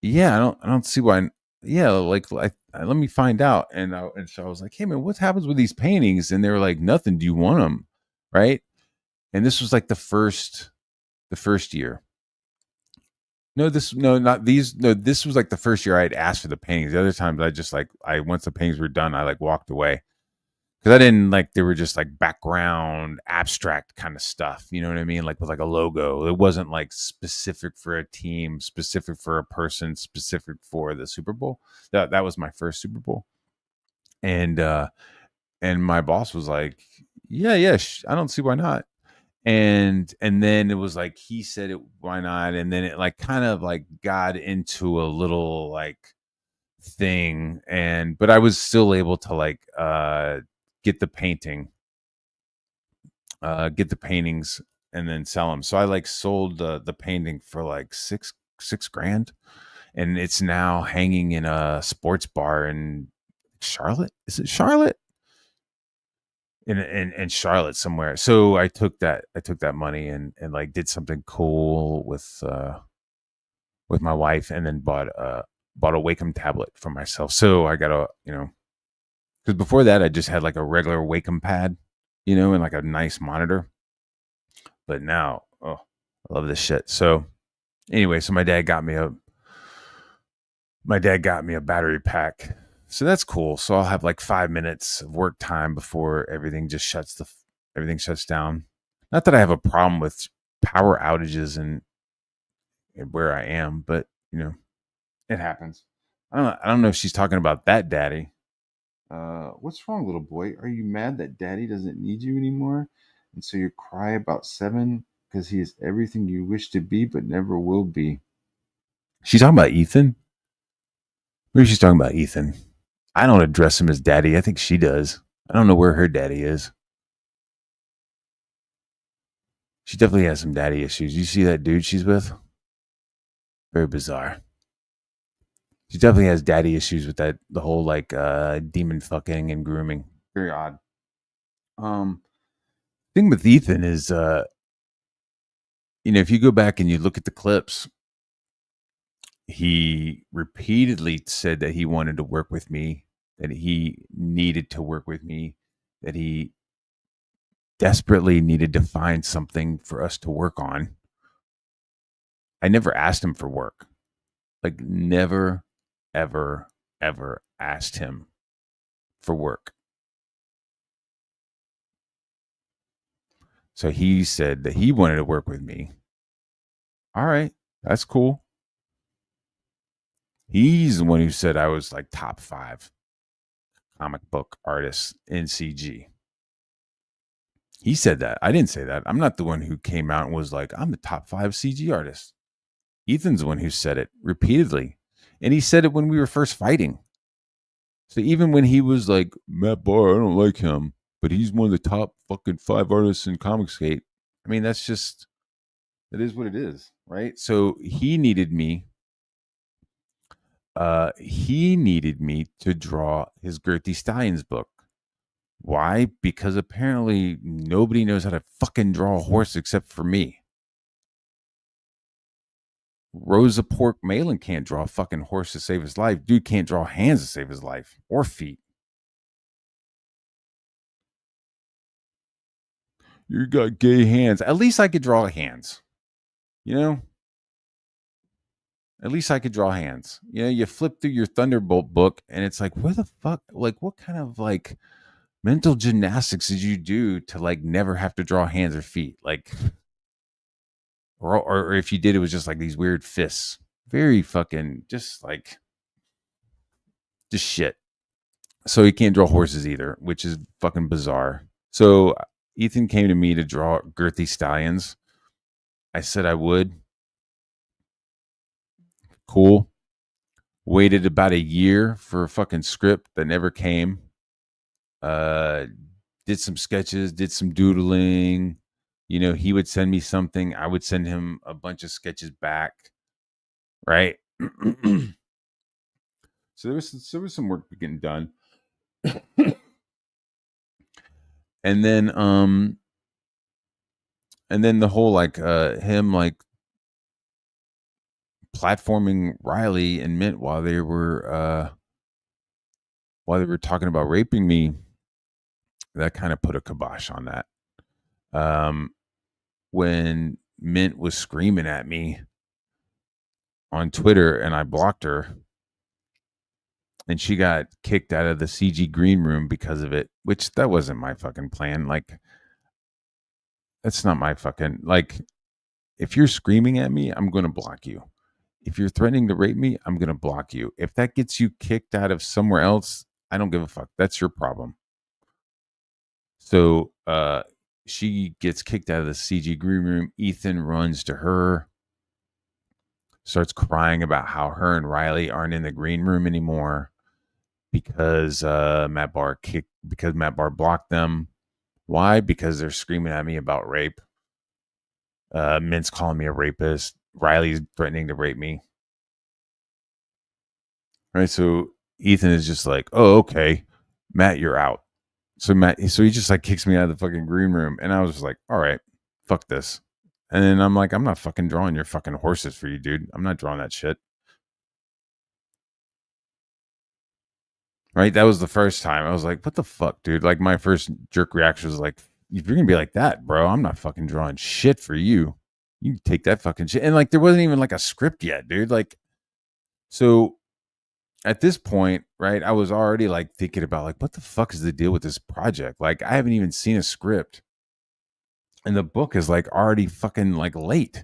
"Yeah, I don't see why." Yeah, let me find out. And so I was like, "Hey man, what happens with these paintings?" And they were like, "Nothing. Do you want them?" Right? And this was like the first year. No, not these. No, this was like the first year I had asked for the paintings. The other times I just like once the paintings were done, I like walked away because I didn't like they were just like background abstract kind of stuff. You know what I mean? Like with like a logo. It wasn't like specific for a team, specific for a person, specific for the Super Bowl. That was my first Super Bowl, and my boss was like, "Yeah, yeah, I don't see why not." And then it was like he said it, why not? And then it like kind of like got into a little like thing, but I was still able to like get the get the paintings and then sell them. So I like sold the painting for like six grand, and it's now hanging in a sports bar in Charlotte. Is it Charlotte? In Charlotte somewhere. So I took that money and like did something cool with my wife, and then bought a Wacom tablet for myself. So I got because before that I just had like a regular Wacom pad, and like a nice monitor. But now, oh, I love this shit. So anyway, so my dad got me a battery pack So that's cool. So I'll have like 5 minutes of work time before everything shuts down. Not that I have a problem with power outages and where I am, but you know, it happens. I don't know if she's talking about that daddy. What's wrong, little boy? Are you mad that daddy doesn't need you anymore? And so you cry about seven because he is everything you wish to be but never will be. She's talking about Ethan. Maybe she's talking about Ethan. I don't address him as daddy. I think she does. I don't know where her daddy is. She definitely has some daddy issues. You see that dude she's with? Very bizarre. She definitely has daddy issues with the whole like demon fucking and grooming. Very odd. Um Thing with Ethan is if you go back and you look at the clips, he repeatedly said that he wanted to work with me, that he needed to work with me, that he desperately needed to find something for us to work on. I never asked him for work. Like, never, ever, ever asked him for work. So he said that he wanted to work with me. All right, that's cool. He's the one who said I was like top 5 comic book artists in CG. He said that. I didn't say that. I'm not the one who came out and was like, I'm the top 5 CG artist. Ethan's the one who said it repeatedly. And he said it when we were first fighting. So even when he was like, Matt Barr, I don't like him, but he's one of the top fucking 5 artists in Comicsgate. I mean, that is what it is, right? So he needed me. He needed me to draw his Girthy Stallions book. Why? Because apparently nobody knows how to fucking draw a horse except for me. Rosa Pork Malin can't draw a fucking horse to save his life. Dude can't draw hands to save his life or feet. You got gay hands. At least I could draw hands. You know? At least I could draw hands. You flip through your Thunderbolt book and it's like, where the fuck? Like, what kind of like mental gymnastics did you do to like never have to draw hands or feet? Like, or if you did, it was just like these weird fists. Very fucking just shit. So he can't draw horses either, which is fucking bizarre. So Ethan came to me to draw Girthy Stallions. I said I would. Cool. Waited about a year for a fucking script that never came. Did some sketches, did some doodling. He would send me something. I would send him a bunch of sketches back. Right. So there was some work getting done. And then the whole like him like platforming Riley and Mint while they were talking about raping me, that kind of put a kibosh on that. When Mint was screaming at me on Twitter and I blocked her, and she got kicked out of the CG green room because of it, which that wasn't my fucking plan. Like, that's not my fucking, like, if you're screaming at me, I'm going to block you. If you're threatening to rape me, I'm going to block you. If that gets you kicked out of somewhere else, I don't give a fuck. That's your problem. So she gets kicked out of the CG green room. Ethan runs to her, starts crying about how her and Riley aren't in the green room anymore because Matt Barr blocked them. Why? Because they're screaming at me about rape. Mint's calling me a rapist. Riley's threatening to rape me. Right. So Ethan is just like, oh, okay, Matt, you're out. So he just like kicks me out of the fucking green room. And I was just like, all right, fuck this. And then I'm like, I'm not fucking drawing your fucking horses for you, dude. I'm not drawing that shit. Right. That was the first time I was like, what the fuck, dude? Like, my first jerk reaction was like, if you're going to be like that, bro, I'm not fucking drawing shit for you. You take that fucking shit. And like, there wasn't even like a script yet, dude. Like, so at this point, right, I was already like thinking about like what the fuck is the deal with this project? Like I haven't even seen a script and the book is like already fucking like late,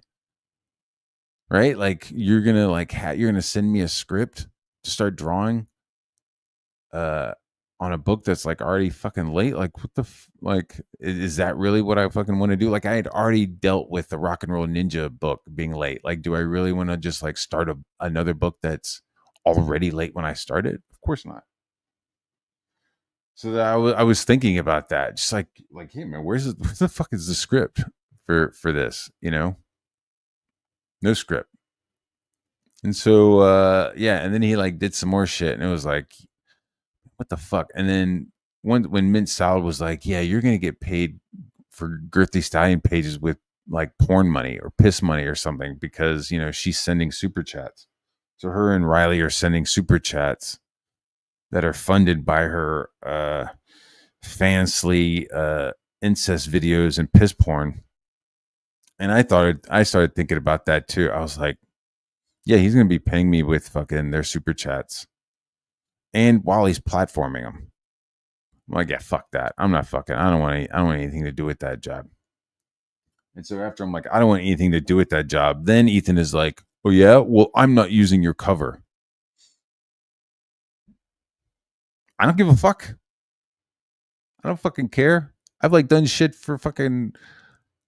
right? Like you're gonna like you're gonna send me a script to start drawing uh on a book that's like already fucking late. Like what the like is that really what I fucking want to do? Like I had already dealt with the Rock and Roll Ninja book being late. Like do I really want to just like start another book that's already late when I started? Of course not. So that I was thinking about that, just like, hey man, where's the fuck is the script for this? You know, no script. And so yeah, and then he like did some more shit, and it was like, what the fuck? And then when Mint Salad was like, yeah, you're gonna get paid for Girthy Stallion pages with like porn money or piss money or something because you know she's sending super chats. So her and Riley are sending super chats that are funded by her fancily incest videos and piss porn. And I started thinking about that too. I was like, yeah, he's gonna be paying me with fucking their super chats, and while he's platforming them, I'm like, yeah, fuck that. I'm not fucking. I don't want anything to do with that job. And so after I'm like, I don't want anything to do with that job. Then Ethan is like, oh yeah, well, I'm not using your cover. I don't give a fuck. I don't fucking care. I've like done shit for fucking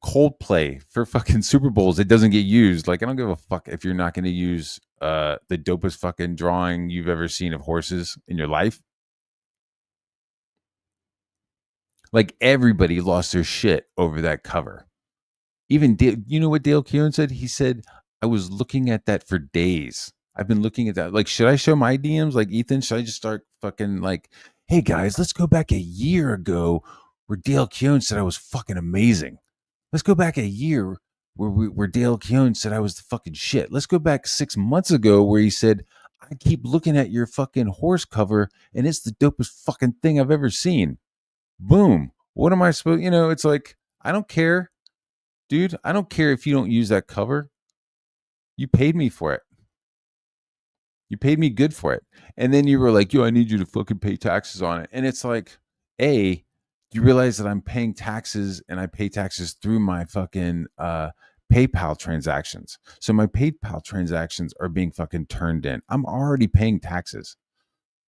Coldplay for fucking Super Bowls. It doesn't get used. Like I don't give a fuck if you're not going to use the dopest fucking drawing you've ever seen of horses in your life. Like everybody lost their shit over that cover. Even Dale, you know what Dale Keown said? He said, I was looking at that for days. I've been looking at that. Like, should I show my DMs? Like, Ethan, should I just start fucking like, hey guys, let's go back a year ago where Dale Keown said I was fucking amazing. Let's go back a year where Dale Keown said I was the fucking shit. Let's go back 6 months ago where he said, I keep looking at your fucking horse cover and it's the dopest fucking thing I've ever seen. Boom. What am I supposed, you know, it's like, I don't care, dude. I don't care if you don't use that cover. You paid me for it. You paid me good for it. And then you were like, yo, I need you to fucking pay taxes on it. And it's like, A, you realize that I'm paying taxes and I pay taxes through my fucking PayPal transactions. So my PayPal transactions are being fucking turned in. I'm already paying taxes.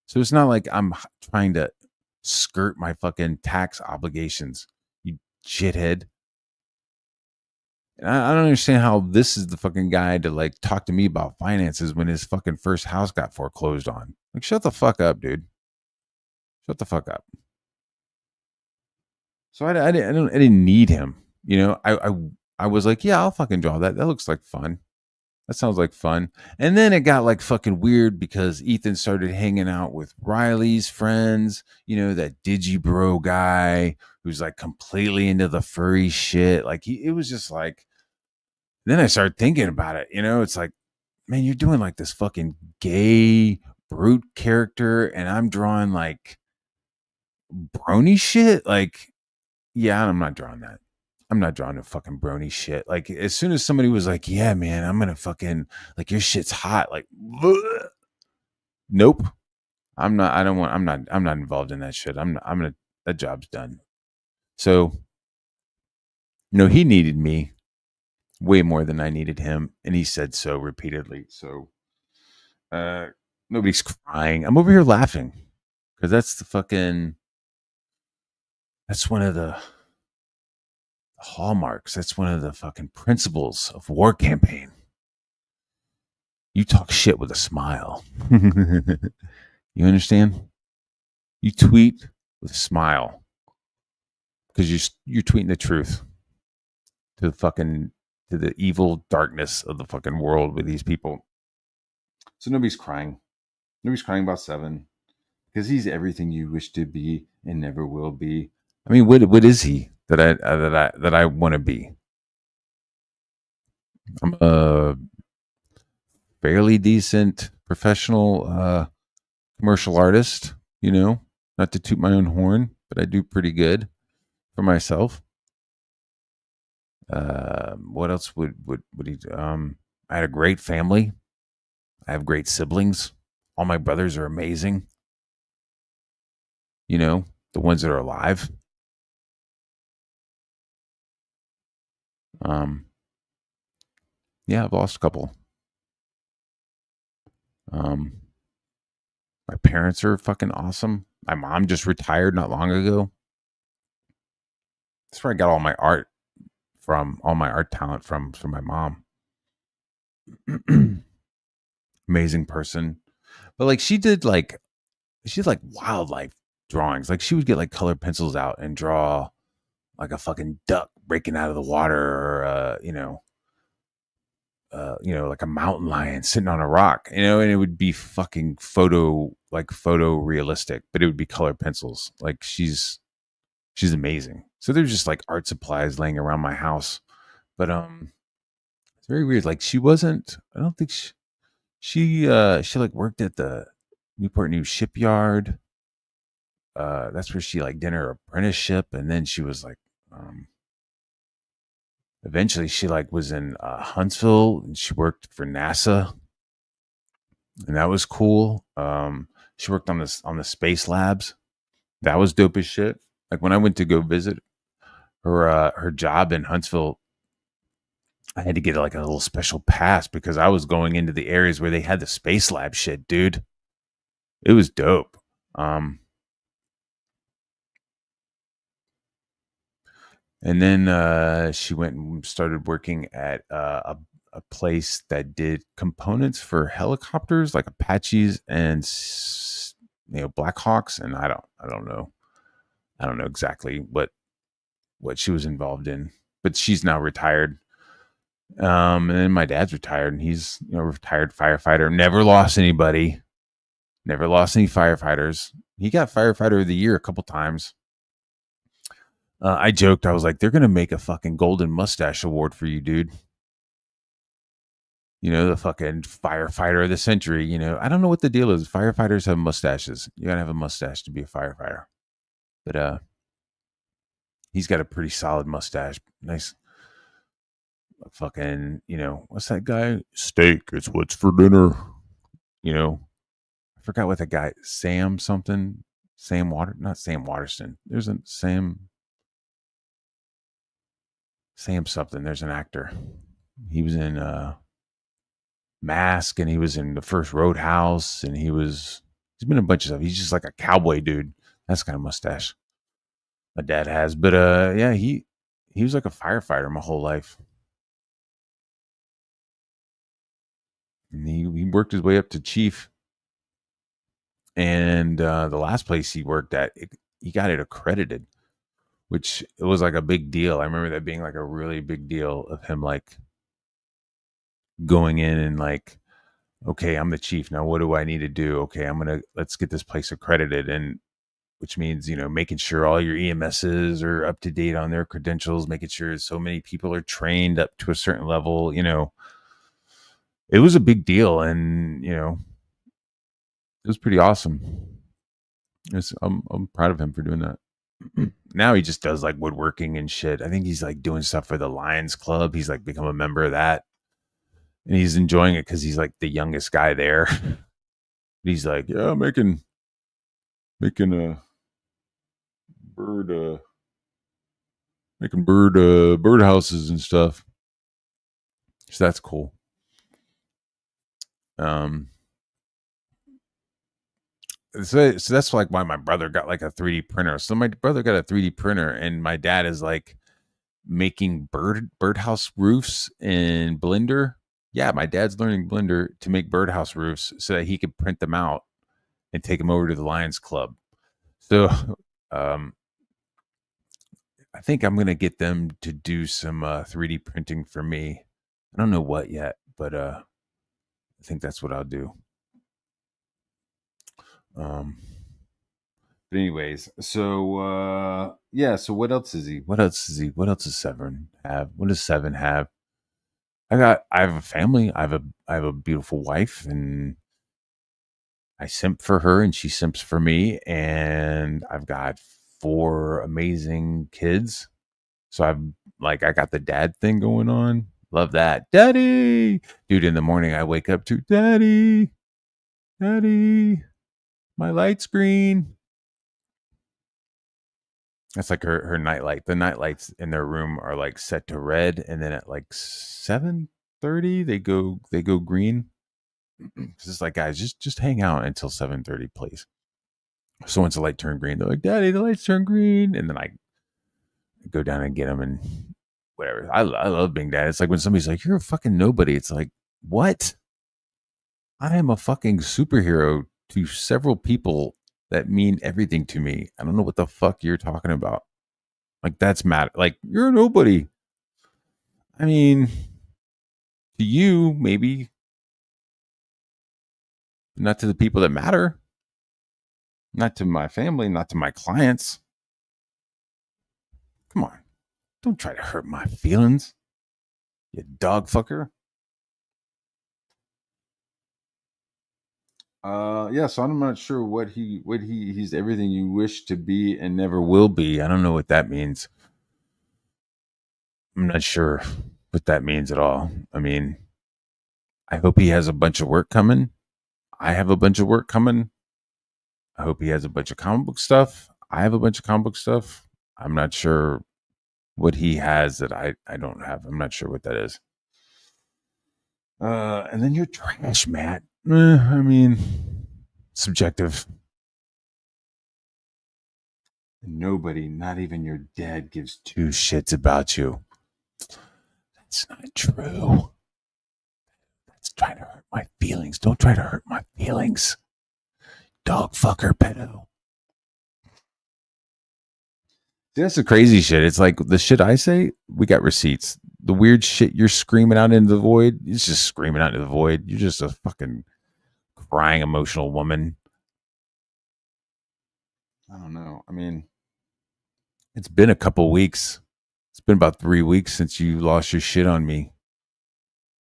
So it's not like I'm trying to skirt my fucking tax obligations, you shithead. And I don't understand how this is the fucking guy to like talk to me about finances when his fucking first house got foreclosed on. Like, shut the fuck up, dude. Shut the fuck up. So I didn't need him. You know, I was like, yeah, I'll fucking draw that. That looks like fun. That sounds like fun. And then it got like fucking weird because Ethan started hanging out with Riley's friends, you know, that Digibro guy who's like completely into the furry shit. Like it was just like, then I started thinking about it, you know, it's like, man, you're doing like this fucking gay brute character and I'm drawing like brony shit. Like, yeah, I'm not drawing that. I'm not drawing a fucking brony shit. Like as soon as somebody was like, "Yeah, man, I'm gonna fucking like your shit's hot," like, bleh. Nope, I'm not. I don't want. I'm not. I'm not involved in that shit. I'm. Not, I'm gonna. That job's done. So, you know, he needed me way more than I needed him, and he said so repeatedly. So, uh, nobody's crying. I'm over here laughing because that's the fucking. That's one of the hallmarks. That's one of the fucking principles of war campaign. You talk shit with a smile. You understand? You tweet with a smile because you're tweeting the truth to the fucking to the evil darkness of the fucking world with these people. So nobody's crying. Nobody's crying about Seven because he's everything you wish to be and never will be. I mean, what is he that I want to be? I'm a fairly decent professional commercial artist, you know, not to toot my own horn, but I do pretty good for myself. What else would he? I had a great family. I have great siblings, all my brothers are amazing. You know, the ones that are alive. Um, yeah, I've lost a couple. Um, my parents are fucking awesome. My mom just retired not long ago. That's where I got all my art from, all my art talent from my mom. Amazing person. But like she did like wildlife drawings. Like she would get like colored pencils out and draw like a fucking duck breaking out of the water, or like a mountain lion sitting on a rock, and it would be fucking photo realistic, but it would be colored pencils. Like she's amazing. So there's just like art supplies laying around my house, but it's very weird. Like she wasn't. I don't think she like worked at the Newport News shipyard. That's where she like did her apprenticeship, and then she was like, eventually she like was in Huntsville, and she worked for NASA, and that was cool. She worked on the space labs. That was dope as shit. Like when I went to go visit her job in Huntsville, I had to get like a little special pass because I was going into the areas where they had the space lab shit, dude. It was dope. Um, and then she went and started working at a place that did components for helicopters, like Apaches and Blackhawks. And I don't know exactly what she was involved in, but she's now retired. And then my dad's retired, and he's retired firefighter. Never lost anybody. Never lost any firefighters. He got firefighter of the year a couple times. I joked, I was like, they're gonna make a fucking golden mustache award for you, dude. The fucking firefighter of the century. I don't know what the deal is. Firefighters have mustaches. You gotta have a mustache to be a firefighter. But he's got a pretty solid mustache. Nice fucking, what's that guy? Steak, it's what's for dinner. I forgot what that guy, Sam something. Not Sam Waterston. There's a Sam something. There's an actor. He was in Mask, and he was in the first Roadhouse, and he's been in a bunch of stuff. He's just like a cowboy dude. That's the kind of mustache my dad has. But yeah, he was like a firefighter my whole life. And he worked his way up to chief. And the last place he worked at, he got it accredited, which it was like a big deal. I remember that being like a really big deal of him like going in and like, okay, I'm the chief. Now what do I need to do? Okay, let's get this place accredited. And which means, making sure all your EMSs are up to date on their credentials, making sure so many people are trained up to a certain level. It was a big deal, and, it was pretty awesome. I'm proud of him for doing that. Now he just does like woodworking and shit. I think he's like doing stuff for the Lions Club. He's like become a member of that, and he's enjoying it because he's like the youngest guy there. He's like, yeah, making a bird, making bird houses and stuff. So that's cool. So that's like why my brother got like a 3D printer. So my brother got a 3D printer, and my dad is like making birdhouse roofs in Blender. Yeah, my dad's learning Blender to make birdhouse roofs so that he could print them out and take them over to the Lions Club. So um, I think I'm gonna get them to do some 3D printing for me. I don't know what yet, but I think that's what I'll do. Um, but anyways, so yeah, so what else is he? What else is he? What else does Seven have? What does Seven have? I have a family. I have a beautiful wife, and I simp for her and she simps for me, and I've got 4 amazing kids. So I got the dad thing going on. Love that. Daddy. Dude, in the morning I wake up to Daddy. Daddy, my light's green. That's like her nightlight. The nightlights in their room are like set to red, and then at like 7:30 they go green. It's like, guys, just hang out until 7:30, please. So once the light turned green, they're like, Daddy, the lights turned green, and then I go down and get them and whatever. I love being dad. It's like when somebody's like, "You're a fucking nobody." It's like, what? I am a fucking superhero to several people that mean everything to me. I don't know what the fuck you're talking about. Like that's mad. Like you're a nobody. I mean, to you maybe, not to the people that matter, not to my family, not to my clients. Come on, don't try to hurt my feelings, you dog fucker. Yeah, so I'm not sure he's everything you wish to be and never will be. I don't know what that means. I'm not sure what that means at all. I mean, I hope he has a bunch of work coming. I have a bunch of work coming. I hope he has a bunch of comic book stuff. I have a bunch of comic book stuff. I'm not sure what he has that I don't have. I'm not sure what that is. And then you're trash, Matt. I mean, subjective. Nobody, not even your dad, gives Two shits about you. That's not true. That's trying to hurt my feelings. Don't try to hurt my feelings. Dog fucker pedo. That's the crazy shit. It's like the shit I say, we got receipts. The weird shit you're screaming out into the void, it's just screaming out into the void. You're just a fucking crying, emotional woman. I don't know. I mean, it's been a couple weeks. It's been about 3 weeks since you lost your shit on me.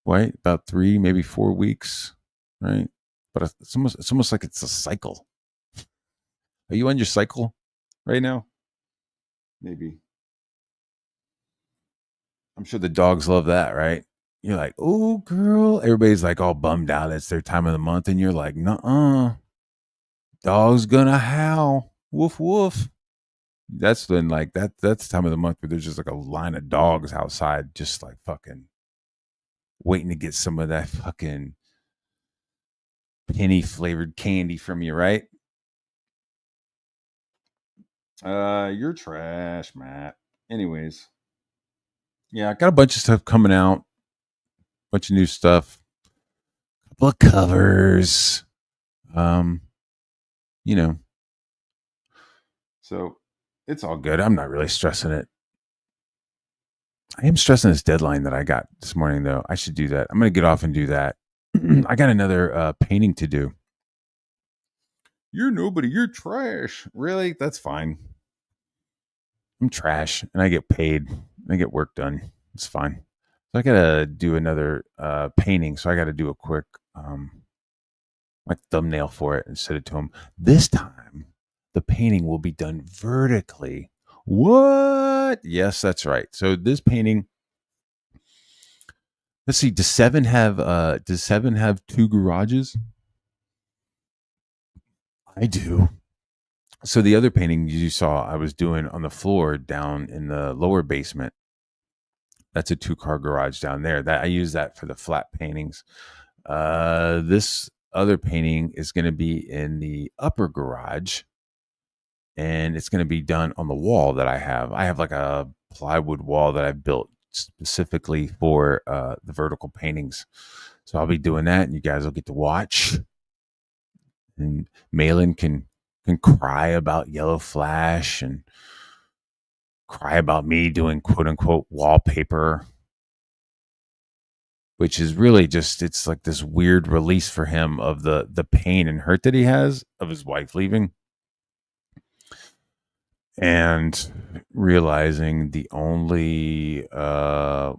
Right? About 3, maybe 4 weeks. Right? But it's almost like it's a cycle. Are you on your cycle right now? Maybe. I'm sure the dogs love that, right? You're like, oh, girl. Everybody's like all bummed out. It's their time of the month. And you're like, nuh-uh. Dog's gonna howl. Woof, woof. That's when like that's the time of the month where there's just like a line of dogs outside, just like fucking waiting to get some of that fucking penny flavored candy from you, right? You're trash, Matt. Anyways. Yeah, I got a bunch of stuff coming out, bunch of new stuff, a couple of covers. Um, you know. So it's all good. I'm not really stressing it. I am stressing this deadline that I got this morning, though. I should do that. I'm going to get off and do that. I got another painting to do. You're nobody. You're trash. Really? That's fine. I'm trash, and I get paid. I get work done. It's fine. So I got to do another painting. So I got to do a quick like thumbnail for it and send it to him. This time, the painting will be done vertically. What? Yes, that's right. So this painting. Let's see. Does Seven have 2 garages? I do. So the other painting you saw I was doing on the floor down in the lower basement. That's a 2-car garage down there. That I use that for the flat paintings. This other painting is going to be in the upper garage, and it's going to be done on the wall that I have. I have like a plywood wall that I've built specifically for the vertical paintings. So I'll be doing that, and you guys will get to watch. And Malin can cry about Yellow Flash and cry about me doing quote unquote wallpaper, which is really just, it's like this weird release for him of the pain and hurt that he has of his wife leaving, and realizing the only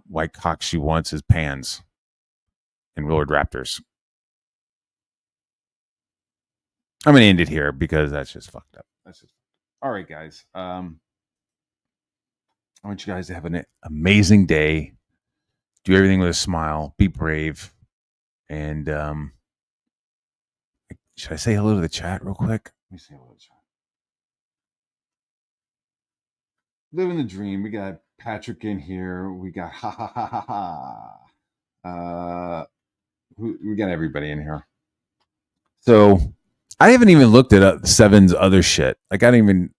white cock she wants is Pans and Willard Raptors. I'm gonna end it here because that's just fucked up. That's just all right, guys. I want you guys to have an amazing day. Do everything with a smile. Be brave, and Should I say hello to the chat real quick? Let me say hello to chat. Living the dream. We got Patrick in here. We got ha ha ha ha ha. We got everybody in here. So I haven't even looked at Seven's other shit. Like I don't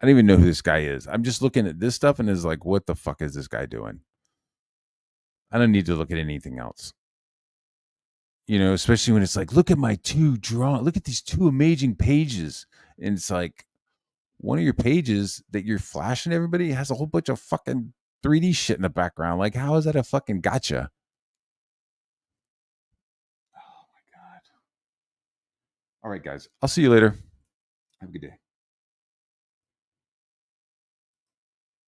even know who this guy is. I'm just looking at this stuff and is like, what the fuck is this guy doing? I don't need to look at anything else. You know, especially when it's like, look at my look at these two amazing pages. And it's like one of your pages that you're flashing everybody has a whole bunch of fucking 3D shit in the background. Like, how is that a fucking gotcha? Oh my God. All right, guys. I'll see you later. Have a good day.